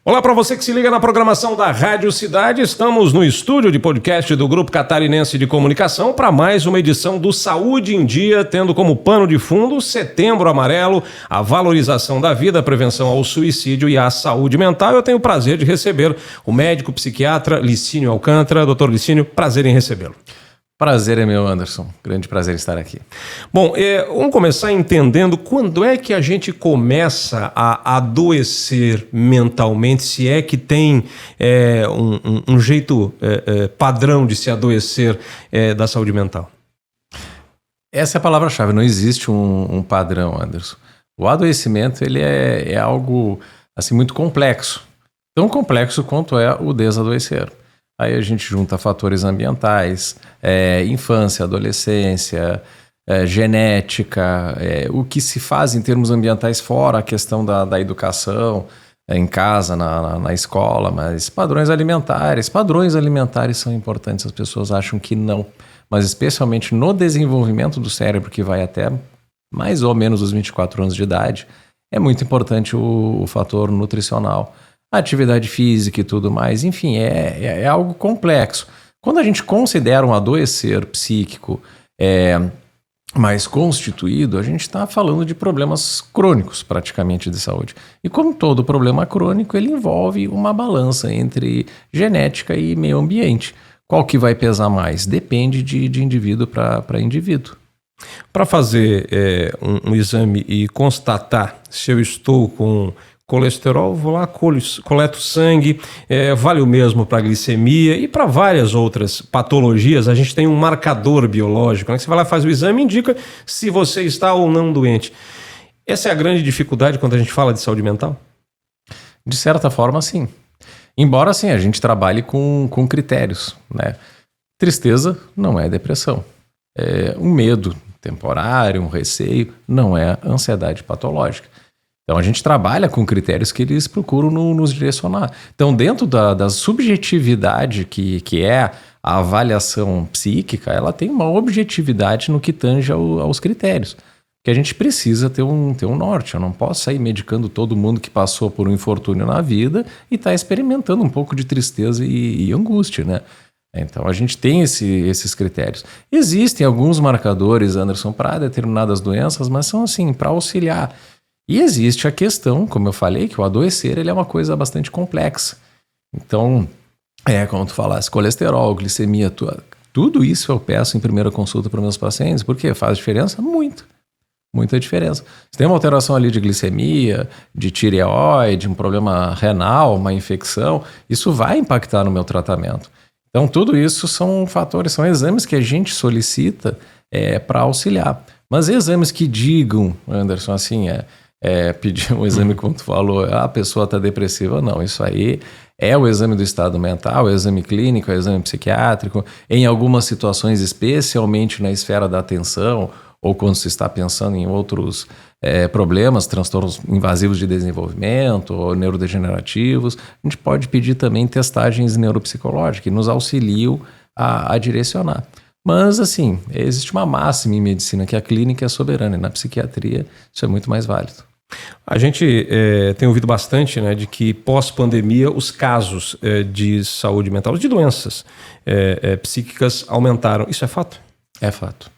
Olá para você que se liga na programação da Rádio Cidade. Estamos no estúdio de podcast do Grupo Catarinense de Comunicação para mais uma edição do Saúde em Dia, tendo como pano de fundo Setembro Amarelo, a valorização da vida, a prevenção ao suicídio e à saúde mental. Eu tenho o prazer de receber o médico psiquiatra Licínio Alcântara. Doutor Licínio, prazer em recebê-lo. Prazer é meu, Anderson. Grande prazer estar aqui. Bom, vamos começar entendendo quando é que a gente começa a adoecer mentalmente, se é que tem um jeito padrão de se adoecer da saúde mental. Essa é a palavra-chave, não existe um padrão, Anderson. O adoecimento ele é algo assim, muito complexo, tão complexo quanto é o desadoecer. Aí a gente junta fatores ambientais, infância, adolescência, genética, o que se faz em termos ambientais fora a questão da educação, em casa, na escola, mas padrões alimentares são importantes, as pessoas acham que não, mas especialmente no desenvolvimento do cérebro, que vai até mais ou menos os 24 anos de idade, é muito importante o fator nutricional. A atividade física e tudo mais, enfim, é algo complexo. Quando a gente considera um adoecer psíquico mais constituído, a gente está falando de problemas crônicos, praticamente, de saúde. E como todo problema crônico, ele envolve uma balança entre genética e meio ambiente. Qual que vai pesar mais? Depende de indivíduo para indivíduo. Para fazer um exame e constatar se eu estou com colesterol, vou lá, coleto sangue, vale o mesmo para glicemia e para várias outras patologias. A gente tem um marcador biológico, né? Você vai lá, faz o exame e indica se você está ou não doente. Essa é a grande dificuldade quando a gente fala de saúde mental? De certa forma, sim. Embora, sim, a gente trabalhe com critérios, né? Tristeza não é depressão. Um medo temporário, um receio, não é ansiedade patológica. Então, a gente trabalha com critérios que eles procuram nos direcionar. Então, dentro da subjetividade que é a avaliação psíquica, ela tem uma objetividade no que tange aos critérios. Que a gente precisa ter um norte. Eu não posso sair medicando todo mundo que passou por um infortúnio na vida e está experimentando um pouco de tristeza e angústia, né? Então, a gente tem esses critérios. Existem alguns marcadores, Anderson, para determinadas doenças, mas são assim, para auxiliar. E existe a questão, como eu falei, que o adoecer ele é uma coisa bastante complexa. Então, como tu falasse, colesterol, glicemia, tudo isso eu peço em primeira consulta para meus pacientes, porque faz diferença? Muita diferença. Se tem uma alteração ali de glicemia, de tireoide, um problema renal, uma infecção, isso vai impactar no meu tratamento. Então, tudo isso são fatores, são exames que a gente solicita para auxiliar. Mas exames que digam, Anderson, assim, pedir um exame como tu falou, a pessoa está depressiva, não, isso aí é o exame do estado mental, é o exame clínico, é o exame psiquiátrico, em algumas situações, especialmente na esfera da atenção, ou quando se está pensando em outros problemas, transtornos invasivos de desenvolvimento, ou neurodegenerativos, a gente pode pedir também testagens neuropsicológicas, que nos auxiliam a direcionar. Mas, assim, existe uma máxima em medicina que a clínica é soberana e na psiquiatria isso é muito mais válido. A gente tem ouvido bastante, né, de que pós-pandemia os casos de saúde mental, de doenças psíquicas aumentaram. Isso é fato? É fato.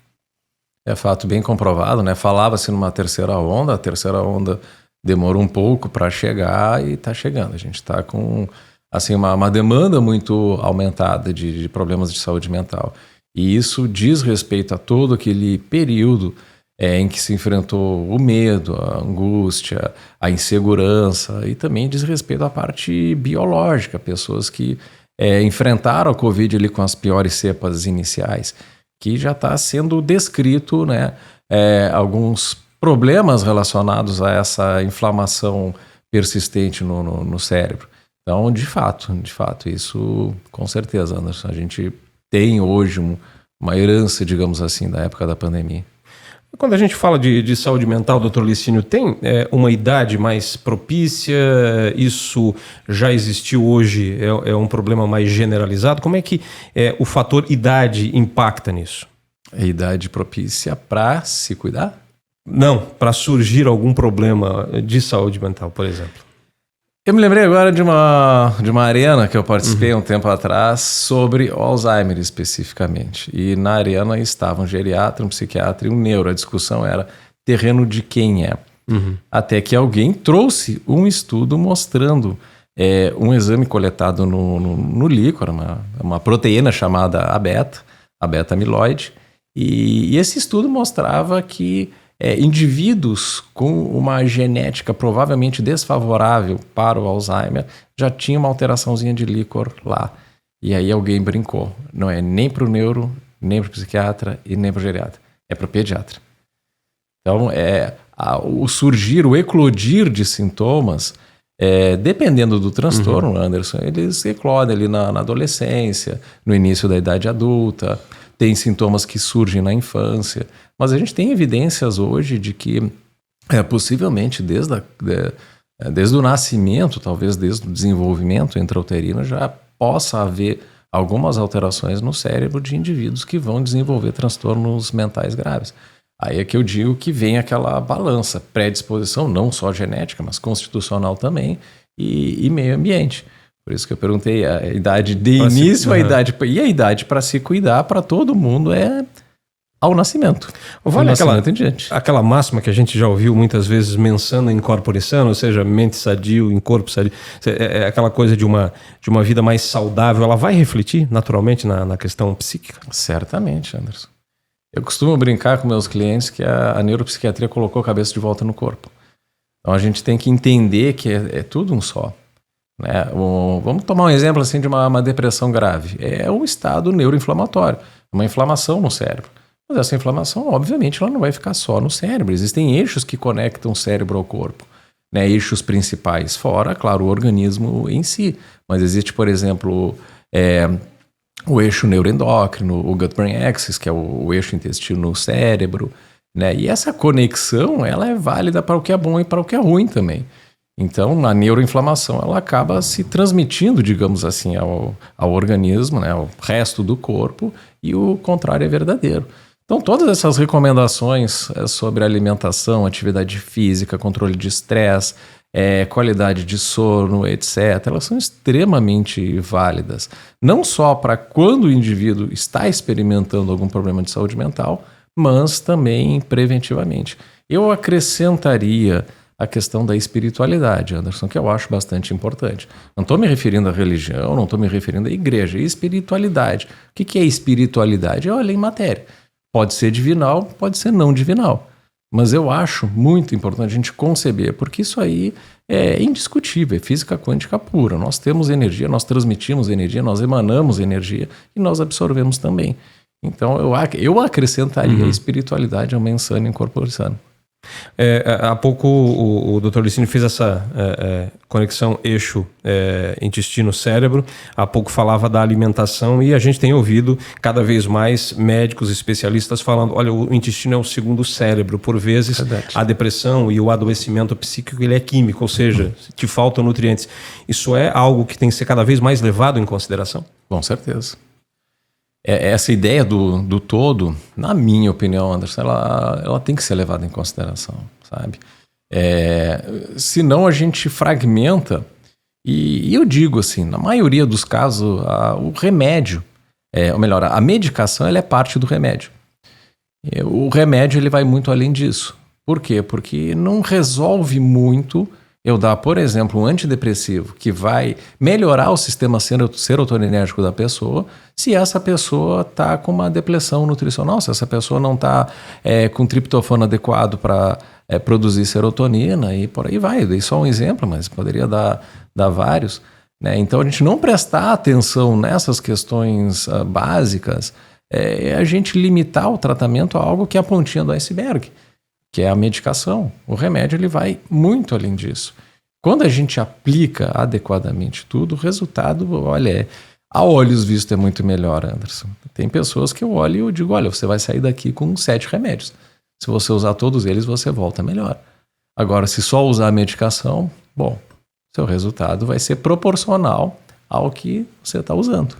É fato bem comprovado, né? Falava-se numa terceira onda, a terceira onda demorou um pouco para chegar e está chegando. A gente está com assim, uma demanda muito aumentada de problemas de saúde mental. E isso diz respeito a todo aquele período em que se enfrentou o medo, a angústia, a insegurança e também diz respeito à parte biológica, pessoas que enfrentaram a Covid ali com as piores cepas iniciais, que já está sendo descrito, né, alguns problemas relacionados a essa inflamação persistente no cérebro. Então, de fato, isso com certeza, Anderson, a gente tem hoje uma herança, digamos assim, da época da pandemia. Quando a gente fala de saúde mental, doutor Licínio, tem uma idade mais propícia? Isso já existiu hoje? É um problema mais generalizado? Como é que o fator idade impacta nisso? A idade propícia para se cuidar? Não, para surgir algum problema de saúde mental, por exemplo. Eu me lembrei agora de uma arena que eu participei um tempo atrás sobre Alzheimer especificamente. E na arena estava um geriatra, um psiquiatra e um neuro. A discussão era terreno de quem é. Até que alguém trouxe um estudo mostrando um exame coletado no líquor, uma proteína chamada a beta-amiloide. E esse estudo mostrava que indivíduos com uma genética provavelmente desfavorável para o Alzheimer já tinham uma alteraçãozinha de líquor lá. E aí alguém brincou. Não é nem para o neuro, nem para o psiquiatra e nem para o geriatra. É para o pediatra. Então, o surgir, o eclodir de sintomas, dependendo do transtorno, Anderson, eles eclodem ali na adolescência, no início da idade adulta. Tem sintomas que surgem na infância, mas a gente tem evidências hoje de que possivelmente desde o nascimento, talvez desde o desenvolvimento intrauterino, já possa haver algumas alterações no cérebro de indivíduos que vão desenvolver transtornos mentais graves. Aí é que eu digo que vem aquela balança, predisposição, não só genética, mas constitucional também, e meio ambiente. Por isso que eu perguntei a idade de início, a idade para se cuidar para todo mundo é ao nascimento. Vale aquela máxima que a gente já ouviu muitas vezes, mensana in corpore sano, ou seja, mente sadio em corpo sadio. É aquela coisa de uma vida mais saudável, ela vai refletir naturalmente na questão psíquica? Certamente, Anderson. Eu costumo brincar com meus clientes que a neuropsiquiatria colocou a cabeça de volta no corpo. Então a gente tem que entender que é tudo um só. Né? Vamos tomar um exemplo assim de uma depressão grave. É um estado neuroinflamatório, uma inflamação no cérebro. Mas essa inflamação, obviamente, ela não vai ficar só no cérebro. Existem eixos que conectam o cérebro ao corpo. Né? Eixos principais, fora, claro, o organismo em si. Mas existe, por exemplo, o eixo neuroendócrino, o gut-brain axis, que é o eixo intestino-cérebro. Né? E essa conexão, ela é válida para o que é bom e para o que é ruim também. Então, a neuroinflamação ela acaba se transmitindo, digamos assim, ao organismo, né, ao resto do corpo, e o contrário é verdadeiro. Então, todas essas recomendações sobre alimentação, atividade física, controle de estresse, qualidade de sono, etc., elas são extremamente válidas. Não só para quando o indivíduo está experimentando algum problema de saúde mental, mas também preventivamente. Eu acrescentaria a questão da espiritualidade, Anderson, que eu acho bastante importante. Não estou me referindo à religião, não estou me referindo à igreja, é espiritualidade. O que é espiritualidade? É a lei matéria. Pode ser divinal, pode ser não divinal. Mas eu acho muito importante a gente conceber, porque isso aí é indiscutível, é física quântica pura. Nós temos energia, nós transmitimos energia, nós emanamos energia e nós absorvemos também. Então eu acrescentaria a espiritualidade ao mens sana in corpore sano. Há pouco o Dr. Licínio fez essa conexão eixo intestino-cérebro. Há pouco falava da alimentação e a gente tem ouvido cada vez mais médicos especialistas falando, olha, o intestino é o segundo cérebro. Por vezes a depressão e o adoecimento psíquico ele é químico, ou seja, te faltam nutrientes. Isso é algo que tem que ser cada vez mais levado em consideração? Com certeza. Essa ideia do todo, na minha opinião, Anderson, ela tem que ser levada em consideração, sabe? Senão a gente fragmenta, e eu digo assim, na maioria dos casos, o remédio, ou melhor, a medicação ela é parte do remédio. O remédio ele vai muito além disso. Por quê? Porque não resolve muito eu dar, por exemplo, um antidepressivo que vai melhorar o sistema serotoninérgico da pessoa, se essa pessoa está com uma depressão nutricional, se essa pessoa não está com triptofano adequado para produzir serotonina e por aí vai. Dei só um exemplo, mas poderia dar vários. Né? Então, a gente não prestar atenção nessas questões básicas é a gente limitar o tratamento a algo que é a pontinha do iceberg, que é a medicação. O remédio ele vai muito além disso. Quando a gente aplica adequadamente tudo, o resultado, olha, a olhos visto é muito melhor, Anderson. Tem pessoas que eu olho e eu digo, olha, você vai sair daqui com 7 remédios. Se você usar todos eles, você volta melhor. Agora, se só usar a medicação, bom, seu resultado vai ser proporcional ao que você está usando.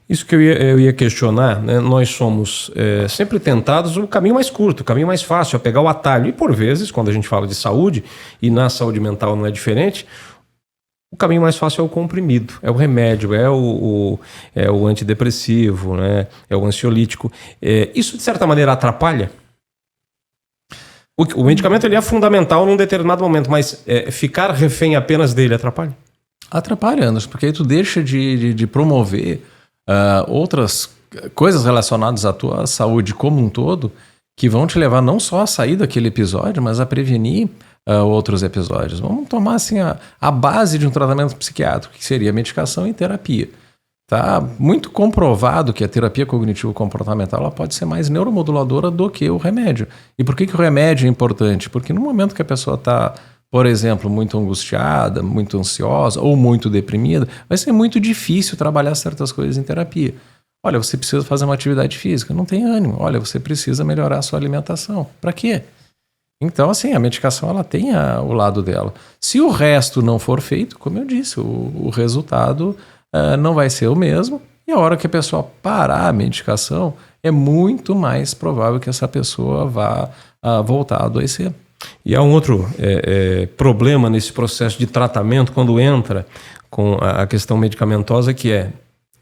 Isso que eu ia questionar, né? Nós somos sempre tentados o caminho mais curto, o caminho mais fácil, a pegar o atalho. E por vezes, quando a gente fala de saúde, e na saúde mental não é diferente, o caminho mais fácil é o comprimido, é o remédio, é o antidepressivo, né? É o ansiolítico. Isso, de certa maneira, atrapalha? O medicamento ele é fundamental num determinado momento, mas ficar refém apenas dele atrapalha? Atrapalha, Anderson, porque aí tu deixa de promover outras coisas relacionadas à tua saúde como um todo, que vão te levar não só a sair daquele episódio, mas a prevenir outros episódios. Vamos tomar assim a base de um tratamento psiquiátrico, que seria medicação e terapia. Tá muito comprovado que a terapia cognitivo-comportamental ela pode ser mais neuromoduladora do que o remédio. E por que o remédio é importante? Porque no momento que a pessoa está, por exemplo, muito angustiada, muito ansiosa ou muito deprimida, vai ser muito difícil trabalhar certas coisas em terapia. Olha, você precisa fazer uma atividade física, não tem ânimo. Olha, você precisa melhorar a sua alimentação. Para quê? Então, assim, a medicação ela tem o lado dela. Se o resto não for feito, como eu disse, o resultado não vai ser o mesmo. E a hora que a pessoa parar a medicação, é muito mais provável que essa pessoa vá voltar a adoecer. E há um outro problema nesse processo de tratamento, quando entra com a questão medicamentosa, que é: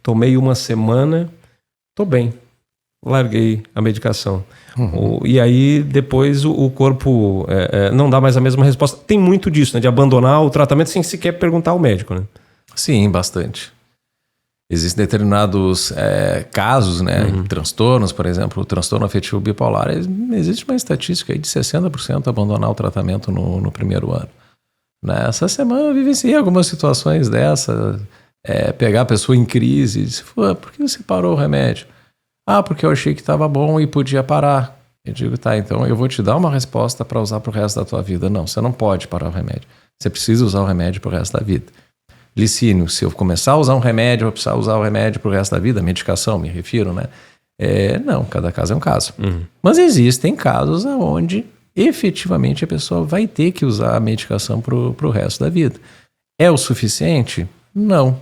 tomei uma semana, estou bem, larguei a medicação. E aí depois o corpo não dá mais a mesma resposta. Tem muito disso, né, de abandonar o tratamento sem sequer perguntar ao médico, né? Sim, bastante. Existem determinados casos, né, transtornos, por exemplo, o transtorno afetivo bipolar. Existe uma estatística aí de 60% abandonar o tratamento no primeiro ano. Nessa semana eu vivenciei algumas situações dessa, pegar a pessoa em crise e dizer: por que você parou o remédio? Porque eu achei que estava bom e podia parar. Eu digo: tá, então eu vou te dar uma resposta para usar para o resto da tua vida. Não, você não pode parar o remédio. Você precisa usar o remédio para o resto da vida. Licínio, se eu começar a usar um remédio, eu vou precisar usar o remédio para o resto da vida, medicação, me refiro, né? Não, cada caso é um caso. Mas existem casos onde efetivamente a pessoa vai ter que usar a medicação para o resto da vida. É o suficiente? Não.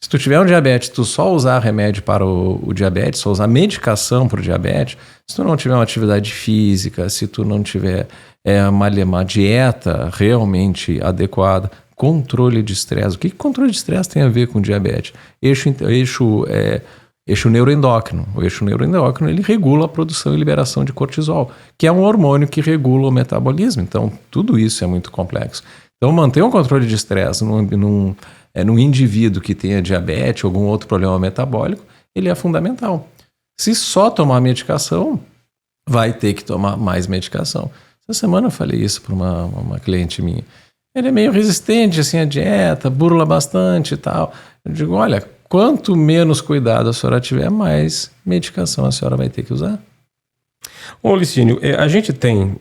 Se tu tiver um diabetes, tu só usar remédio para o diabetes, só usar medicação para o diabetes, se tu não tiver uma atividade física, se tu não tiver uma dieta realmente adequada, controle de estresse. O que controle de estresse tem a ver com diabetes? Eixo neuroendócrino. O eixo neuroendócrino ele regula a produção e liberação de cortisol, que é um hormônio que regula o metabolismo. Então, tudo isso é muito complexo. Então, manter um controle de estresse num indivíduo que tenha diabetes ou algum outro problema metabólico, ele é fundamental. Se só tomar medicação, vai ter que tomar mais medicação. Essa semana eu falei isso para uma cliente minha. Ele é meio resistente assim, à dieta, burla bastante e tal. Eu digo: olha, quanto menos cuidado a senhora tiver, mais medicação a senhora vai ter que usar. Ô Licínio, a gente tem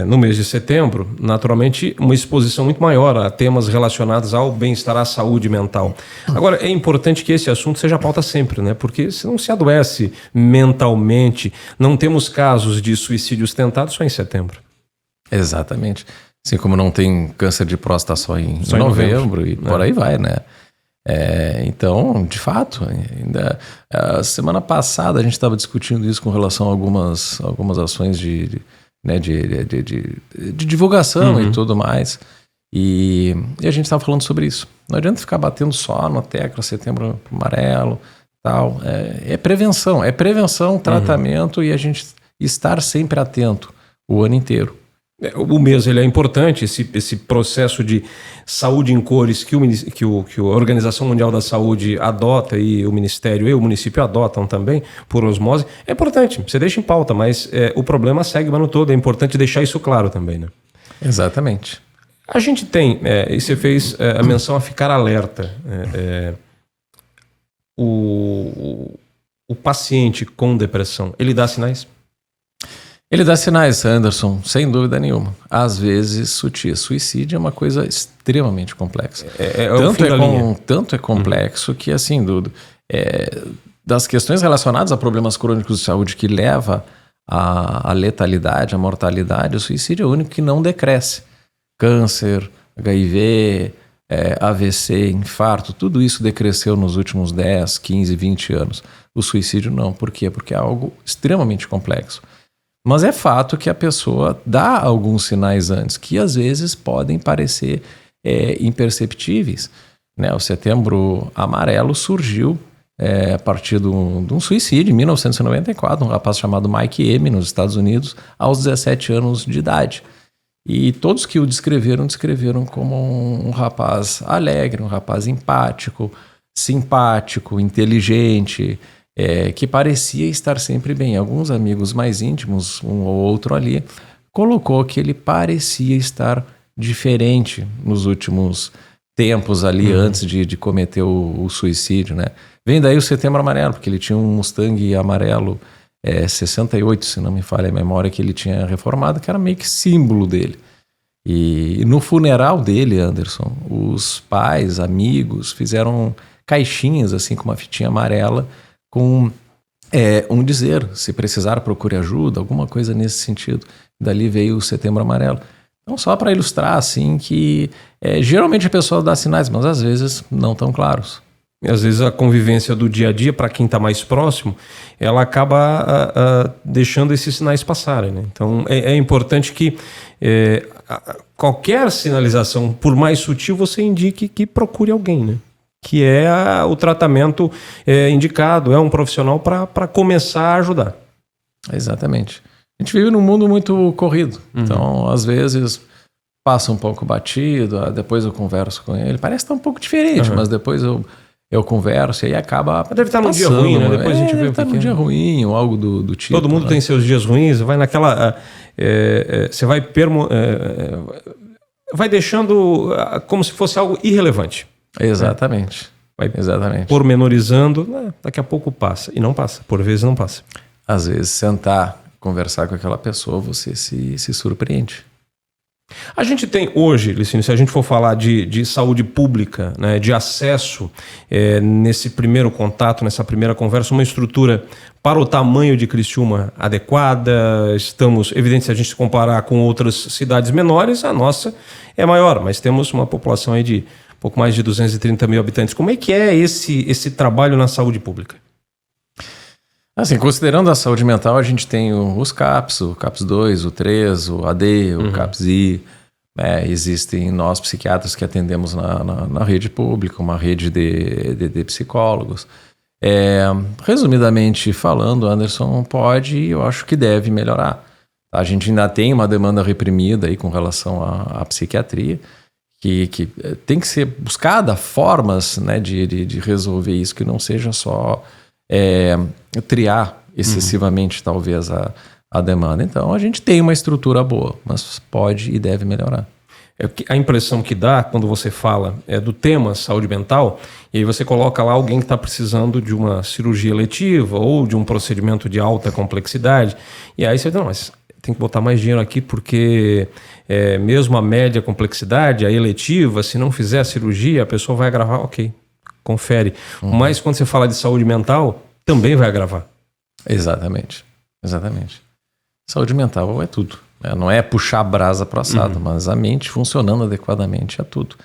no mês de setembro, naturalmente, uma exposição muito maior a temas relacionados ao bem-estar, à saúde mental. Agora, é importante que esse assunto seja pauta sempre, né? Porque se não se adoece mentalmente, não temos casos de suicídios tentados só em setembro. Exatamente. Assim como não tem câncer de próstata só em novembro e por aí vai, né? Então, de fato, ainda a semana passada a gente estava discutindo isso com relação a algumas ações de divulgação e tudo mais. E a gente estava falando sobre isso. Não adianta ficar batendo só na tecla Setembro Amarelo, tal. É prevenção, tratamento e a gente estar sempre atento o ano inteiro. O mês ele é importante, esse processo de saúde em cores que a Organização Mundial da Saúde adota e o Ministério e o município adotam também, por osmose, é importante, você deixa em pauta, mas o problema segue o ano todo, é importante deixar isso claro também, né? Exatamente. A gente tem, e você fez a menção a ficar alerta, o paciente com depressão, ele dá sinais? Ele dá sinais, Anderson, sem dúvida nenhuma. Às vezes sutis. Suicídio é uma coisa extremamente complexa. Tanto é complexo que, assim, das questões relacionadas a problemas crônicos de saúde que leva à letalidade, à mortalidade, o suicídio é o único que não decresce. Câncer, HIV, AVC, infarto, tudo isso decresceu nos últimos 10, 15, 20 anos. O suicídio não. Por quê? Porque é algo extremamente complexo. Mas é fato que a pessoa dá alguns sinais antes, que às vezes podem parecer imperceptíveis, né? O Setembro Amarelo surgiu a partir de um suicídio em 1994, um rapaz chamado Mike M. nos Estados Unidos, aos 17 anos de idade. E todos que o descreveram como um rapaz alegre, um rapaz empático, simpático, inteligente, que parecia estar sempre bem. Alguns amigos mais íntimos, um ou outro ali, colocou que ele parecia estar diferente nos últimos tempos ali, antes de cometer o suicídio, né? Vem daí o Setembro Amarelo, porque ele tinha um Mustang amarelo 68, se não me falha a memória, que ele tinha reformado, que era meio que símbolo dele. E no funeral dele, Anderson, os pais, amigos, fizeram caixinhas assim com uma fitinha amarela com um dizer, se precisar procure ajuda, alguma coisa nesse sentido. Dali veio o Setembro Amarelo. Então só para ilustrar assim que geralmente a pessoa dá sinais, mas às vezes não tão claros. E às vezes a convivência do dia a dia, para quem está mais próximo, ela acaba deixando esses sinais passarem, né? Então é importante que qualquer sinalização, por mais sutil, você indique que procure alguém, né? Que é o tratamento indicado, é um profissional para começar a ajudar. Exatamente. A gente vive num mundo muito corrido, então às vezes passa um pouco batido, depois eu converso com ele, parece estar um pouco diferente, mas depois eu converso e aí acaba. Deve estar num dia ruim, né? Depois a gente vê o que num dia ruim ou algo do tipo. Todo mundo tem seus dias ruins, vai naquela. Você vai vai deixando como se fosse algo irrelevante. Exatamente. Vai exatamente. Pormenorizando, daqui a pouco passa. E não passa, por vezes não passa. Às vezes sentar, conversar com aquela pessoa, você se surpreende. A gente tem hoje, Licínio, se a gente for falar de saúde pública, né, de acesso nesse primeiro contato, nessa primeira conversa, uma estrutura para o tamanho de Criciúma adequada. Estamos, evidente, se a gente se comparar com outras cidades menores, a nossa é maior, mas temos uma população aí de pouco mais de 230 mil habitantes. Como é que é esse trabalho na saúde pública? Assim, considerando a saúde mental, a gente tem os CAPS, o CAPS 2, o 3, o AD, o CAPS-I. Existem nós psiquiatras que atendemos na rede pública, uma rede de psicólogos. Resumidamente falando, Anderson, pode e eu acho que deve melhorar. A gente ainda tem uma demanda reprimida aí com relação à psiquiatria, que tem que ser buscada formas, né, de resolver isso, que não seja só triar excessivamente talvez a demanda. Então a gente tem uma estrutura boa, mas pode e deve melhorar. A impressão que dá quando você fala do tema saúde mental, e aí você coloca lá alguém que está precisando de uma cirurgia eletiva ou de um procedimento de alta complexidade, e aí você diz, não, mas tem que botar mais dinheiro aqui porque mesmo a média complexidade, a eletiva, se não fizer a cirurgia, a pessoa vai agravar, ok, confere. Mas quando você fala de saúde mental, também vai agravar. Exatamente. Saúde mental é tudo. Não é puxar a brasa para o assado, mas a mente funcionando adequadamente é tudo.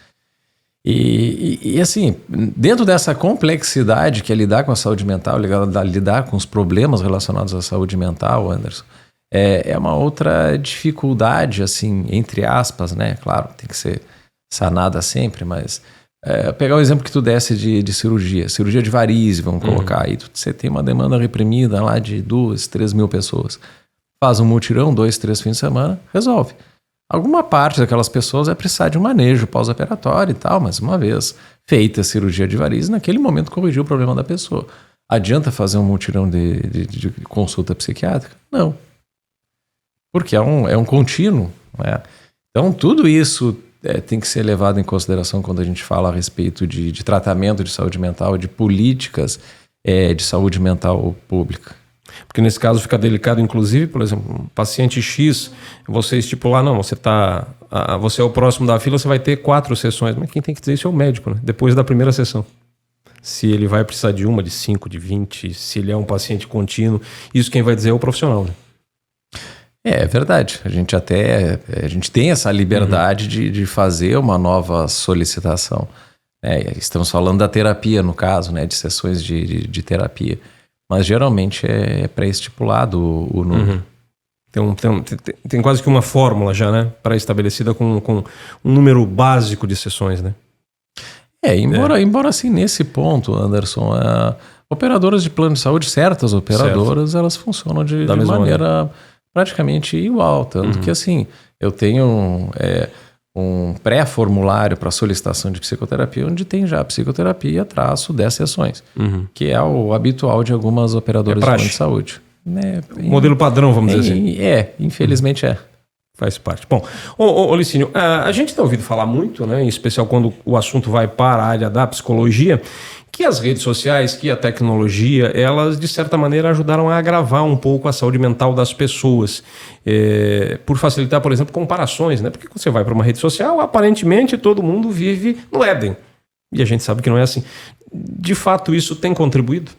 E assim, dentro dessa complexidade que é lidar com a saúde mental, lidar com os problemas relacionados à saúde mental, Anderson, é uma outra dificuldade, assim, entre aspas, né? Claro, tem que ser sanada sempre, mas pegar o exemplo que tu desse de cirurgia de varizes, vamos colocar aí, você tem uma demanda reprimida lá de 2, 3 mil pessoas. Faz um mutirão, 2, 3 fins de semana, resolve. Alguma parte daquelas pessoas vai precisar de um manejo pós-operatório e tal, mas uma vez feita a cirurgia de varizes, naquele momento corrigiu o problema da pessoa. Adianta fazer um mutirão de consulta psiquiátrica? Não. Porque é um contínuo, né? Então tudo isso tem que ser levado em consideração quando a gente fala a respeito de tratamento de saúde mental, de políticas de saúde mental pública. Porque nesse caso fica delicado, inclusive, por exemplo, um paciente X, você estipular, não, você é o próximo da fila, você vai ter 4 sessões. Mas quem tem que dizer isso é o médico, né? Depois da primeira sessão. Se ele vai precisar de 1, de 5, de 20, se ele é um paciente contínuo, isso quem vai dizer é o profissional, né? É verdade. A gente tem essa liberdade de fazer uma nova solicitação. Estamos falando da terapia, no caso, né, de sessões de terapia. Mas geralmente é pré-estipulado o número. Tem quase que uma fórmula já, né? Pré-estabelecida com um número básico de sessões, né? Embora assim, nesse ponto, Anderson, operadoras de plano de saúde, certas operadoras, elas funcionam de maneira praticamente igual. Tanto que assim, eu tenho um pré-formulário para solicitação de psicoterapia, onde tem já psicoterapia, traço 10 sessões, que é o habitual de algumas operadoras de plano de saúde. Modelo padrão, vamos dizer assim. Infelizmente Faz parte. Bom, ô Licínio, a gente tem ouvido falar muito, né, em especial quando o assunto vai para a área da psicologia, que as redes sociais, que a tecnologia, elas de certa maneira ajudaram a agravar um pouco a saúde mental das pessoas, por facilitar, por exemplo, comparações, né? Porque quando você vai para uma rede social, aparentemente todo mundo vive no Éden. E a gente sabe que não é assim. De fato, isso tem contribuído?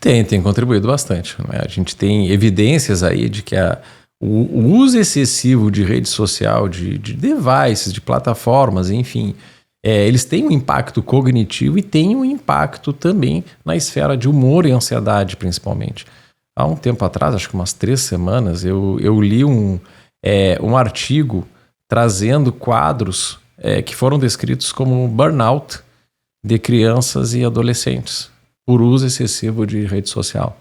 Tem contribuído bastante, né? A gente tem evidências aí de que o uso excessivo de rede social, de devices, de plataformas, enfim, eles têm um impacto cognitivo e têm um impacto também na esfera de humor e ansiedade, principalmente. Há um tempo atrás, acho que umas 3 semanas, eu li um artigo trazendo quadros que foram descritos como burnout de crianças e adolescentes por uso excessivo de rede social.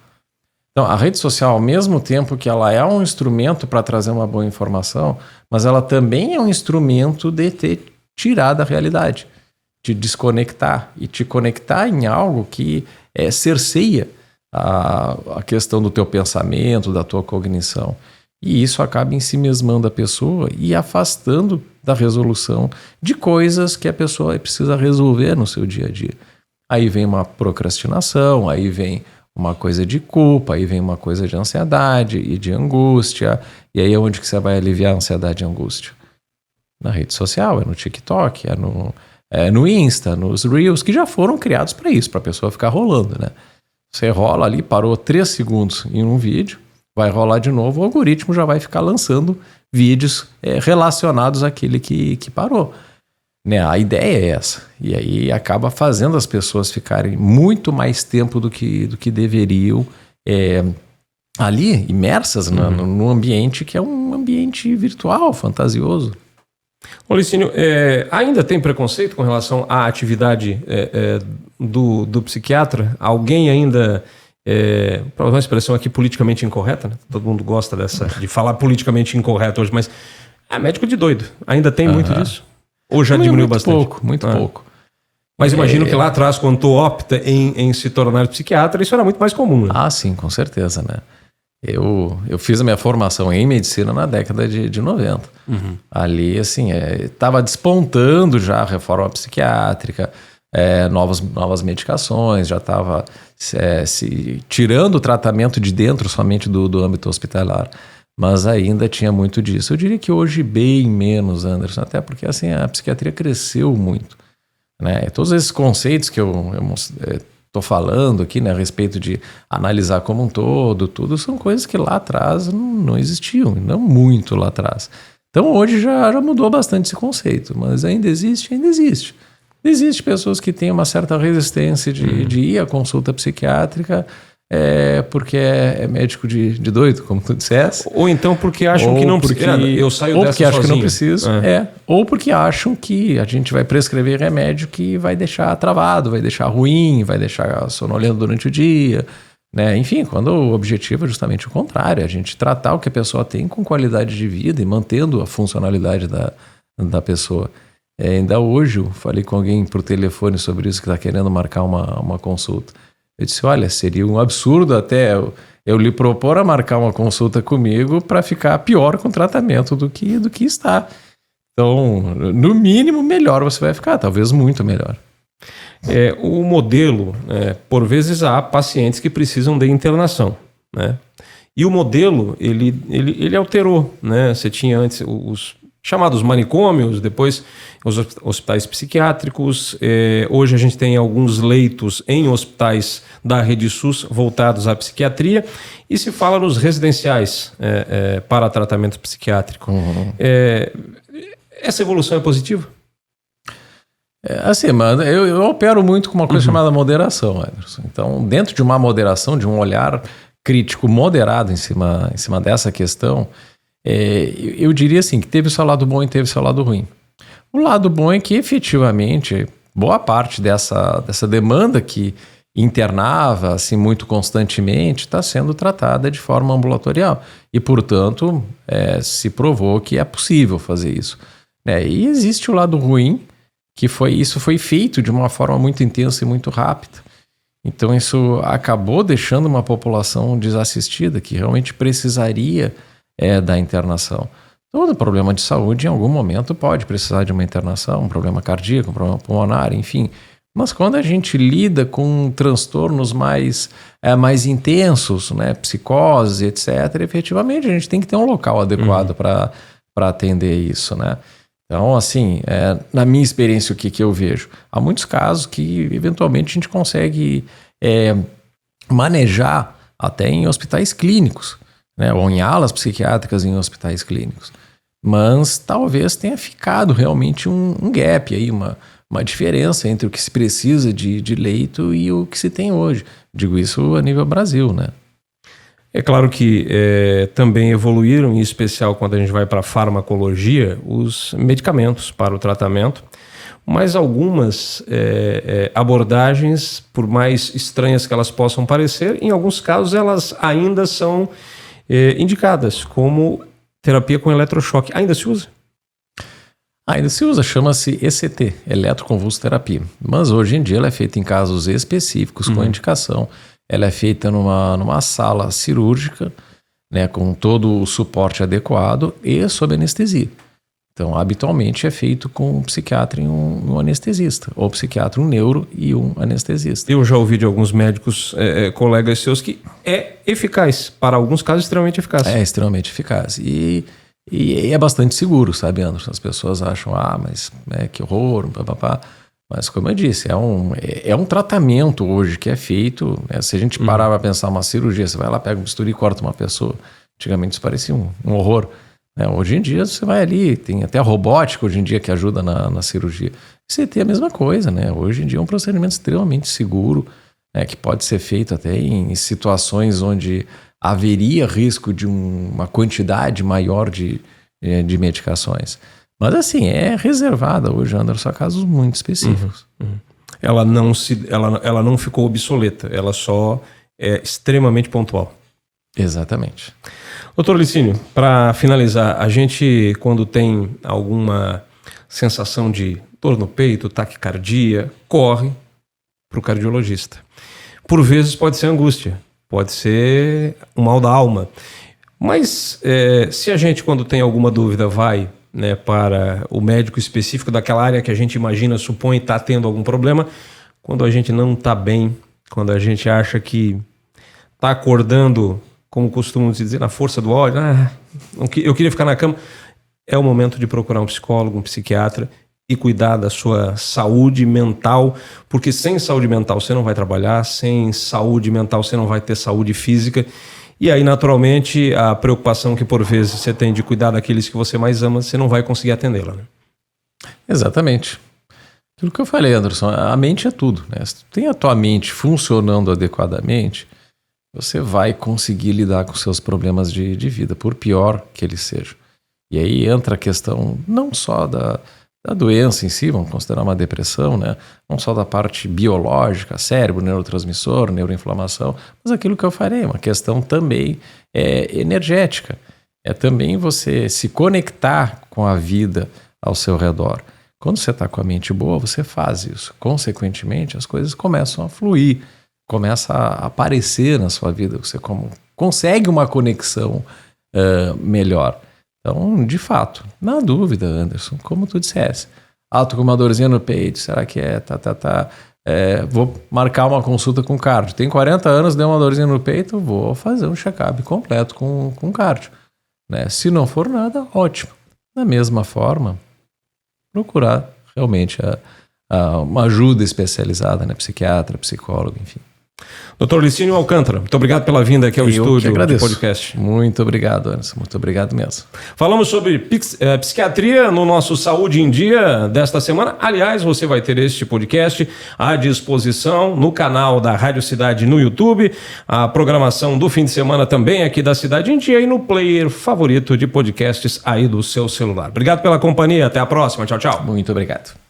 Então, a rede social, ao mesmo tempo que ela é um instrumento para trazer uma boa informação, mas ela também é um instrumento de te tirar da realidade, de desconectar e te conectar em algo que cerceia a questão do teu pensamento, da tua cognição. E isso acaba ensimismando a pessoa e afastando da resolução de coisas que a pessoa precisa resolver no seu dia a dia. Aí vem uma procrastinação, aí vem uma coisa de culpa, aí vem uma coisa de ansiedade e de angústia. E aí onde que você vai aliviar a ansiedade e a angústia? Na rede social, no TikTok, no Insta, nos Reels, que já foram criados para isso, para a pessoa ficar rolando, né? Você rola ali, parou 3 segundos em um vídeo, vai rolar de novo, o algoritmo já vai ficar lançando vídeos relacionados àquele que parou. Né? A ideia é essa. E aí acaba fazendo as pessoas ficarem muito mais tempo do que deveriam ali, imersas no ambiente que é um ambiente virtual, fantasioso. Ô Licínio, ainda tem preconceito com relação à atividade do psiquiatra? Alguém ainda, para usar uma expressão aqui politicamente incorreta, né? Todo mundo gosta de falar politicamente incorreto hoje, mas médico de doido, ainda tem muito disso? Ou já diminuiu bastante? Muito pouco. Mas imagino que lá atrás, quando tu opta em se tornar psiquiatra, isso era muito mais comum, né? Ah, sim, com certeza, né? Eu fiz a minha formação em medicina na década de 90. Ali, assim, estava despontando já a reforma psiquiátrica, novas medicações, já estava tirando o tratamento de dentro somente do âmbito hospitalar. Mas ainda tinha muito disso. Eu diria que hoje bem menos, Anderson, até porque assim, a psiquiatria cresceu muito. Né? Todos esses conceitos que eu estou falando aqui, né, a respeito de analisar como um todo, tudo são coisas que lá atrás não existiam, não muito lá atrás. Então hoje já mudou bastante esse conceito, mas ainda existe. Existem pessoas que têm uma certa resistência de ir à consulta psiquiátrica, porque é médico de doido, como tu disseste. Ou então porque acham que não precisa. Eu saio dessa sozinho. Ou porque acham que não preciso. Ou porque acham que a gente vai prescrever remédio que vai deixar travado, vai deixar ruim, vai deixar sonolento durante o dia. Né? Enfim, quando o objetivo é justamente o contrário, a gente tratar o que a pessoa tem com qualidade de vida e mantendo a funcionalidade da pessoa. Ainda hoje eu falei com alguém por telefone sobre isso, que está querendo marcar uma consulta. Eu disse, olha, seria um absurdo até eu lhe propor a marcar uma consulta comigo para ficar pior com o tratamento do que está. Então, no mínimo, melhor você vai ficar, talvez muito melhor. O modelo, por vezes há pacientes que precisam de internação, né? E o modelo, ele alterou, né? Você tinha antes os chamados manicômios, depois os hospitais psiquiátricos. Hoje a gente tem alguns leitos em hospitais da Rede SUS voltados à psiquiatria e se fala nos residenciais para tratamento psiquiátrico. Essa evolução é positiva? Assim, mano, eu opero muito com uma coisa chamada moderação, Anderson. Então, dentro de uma moderação, de um olhar crítico moderado em cima dessa questão, eu diria assim, que teve o seu lado bom e teve o seu lado ruim. O lado bom é que efetivamente boa parte dessa demanda que internava assim, muito constantemente está sendo tratada de forma ambulatorial e, portanto, se provou que é possível fazer isso. E existe o lado ruim, que isso foi feito de uma forma muito intensa e muito rápida. Então isso acabou deixando uma população desassistida que realmente precisaria da internação. Todo problema de saúde em algum momento pode precisar de uma internação, um problema cardíaco, um problema pulmonar, enfim. Mas quando a gente lida com transtornos mais intensos, psicose, etc., efetivamente a gente tem que ter um local adequado para atender isso, né? Então, assim, na minha experiência, o que eu vejo? Há muitos casos que, eventualmente, a gente consegue manejar até em hospitais clínicos, ou em alas psiquiátricas em hospitais clínicos. Mas talvez tenha ficado realmente um gap aí, uma diferença entre o que se precisa de leito e o que se tem hoje. Digo isso a nível Brasil, né? É claro que também evoluíram, em especial quando a gente vai para a farmacologia, os medicamentos para o tratamento, mas algumas abordagens, por mais estranhas que elas possam parecer, em alguns casos elas ainda são indicadas como terapia com eletrochoque. Ainda se usa? Ainda se usa, chama-se ECT, eletroconvulsoterapia. Mas hoje em dia ela é feita em casos específicos com indicação. Ela é feita numa sala cirúrgica, com todo o suporte adequado e sob anestesia. Então, habitualmente é feito com um psiquiatra e um anestesista, ou psiquiatra, um neuro e um anestesista. Eu já ouvi de alguns médicos, colegas seus, que é eficaz, para alguns casos extremamente eficaz. É extremamente eficaz e é bastante seguro, sabe, Anderson? As pessoas acham, mas que horror, papapá. Mas, como eu disse, é um tratamento hoje que é feito. Se a gente parar para pensar uma cirurgia, você vai lá, pega um bisturi e corta uma pessoa. Antigamente isso parecia um horror. Hoje em dia você vai ali, tem até a robótica hoje em dia que ajuda na cirurgia. Você tem a mesma coisa, Hoje em dia é um procedimento extremamente seguro, que pode ser feito até em situações onde haveria risco de uma quantidade maior de medicações. Mas assim, é reservada hoje, Anderson, a casos muito específicos. Ela não ficou obsoleta, ela só é extremamente pontual. Exatamente. Doutor Licínio, para finalizar, a gente, quando tem alguma sensação de dor no peito, taquicardia, corre para o cardiologista. Por vezes pode ser angústia, pode ser um mal da alma. Mas se a gente, quando tem alguma dúvida, vai para o médico específico daquela área que a gente imagina, supõe estar tendo algum problema, quando a gente não está bem, quando a gente acha que está acordando, como costumam dizer, na força do ódio, eu queria ficar na cama, é o momento de procurar um psicólogo, um psiquiatra e cuidar da sua saúde mental, porque sem saúde mental você não vai trabalhar, sem saúde mental você não vai ter saúde física. E aí, naturalmente, a preocupação que por vezes você tem de cuidar daqueles que você mais ama, você não vai conseguir atendê-la. Exatamente. Aquilo que eu falei, Anderson, a mente é tudo. Se tu tem a tua mente funcionando adequadamente, você vai conseguir lidar com seus problemas de vida, por pior que eles sejam. E aí entra a questão não só da doença em si, vamos considerar uma depressão, não só da parte biológica, cérebro, neurotransmissor, neuroinflamação, mas aquilo que eu falei, uma questão também energética. É também você se conectar com a vida ao seu redor. Quando você está com a mente boa, você faz isso. Consequentemente, as coisas começam a fluir, começa a aparecer na sua vida, você consegue uma conexão melhor. Então, de fato, na dúvida, Anderson, como tu dissesse, tô com uma dorzinha no peito, será que vou marcar uma consulta com cardio. Tem 40 anos, deu uma dorzinha no peito, vou fazer um check-up completo com cardio. Se não for nada, ótimo. Da mesma forma, procurar realmente uma ajuda especializada, psiquiatra, psicólogo, enfim. Doutor Licínio Alcântara, muito obrigado pela vinda aqui ao estúdio do podcast. Muito obrigado, Anderson. Muito obrigado mesmo. Falamos sobre psiquiatria no nosso Saúde em Dia desta semana. Aliás, você vai ter este podcast à disposição no canal da Rádio Cidade no YouTube, a programação do fim de semana também aqui da Cidade em Dia e no player favorito de podcasts aí do seu celular. Obrigado pela companhia. Até a próxima. Tchau, tchau. Muito obrigado.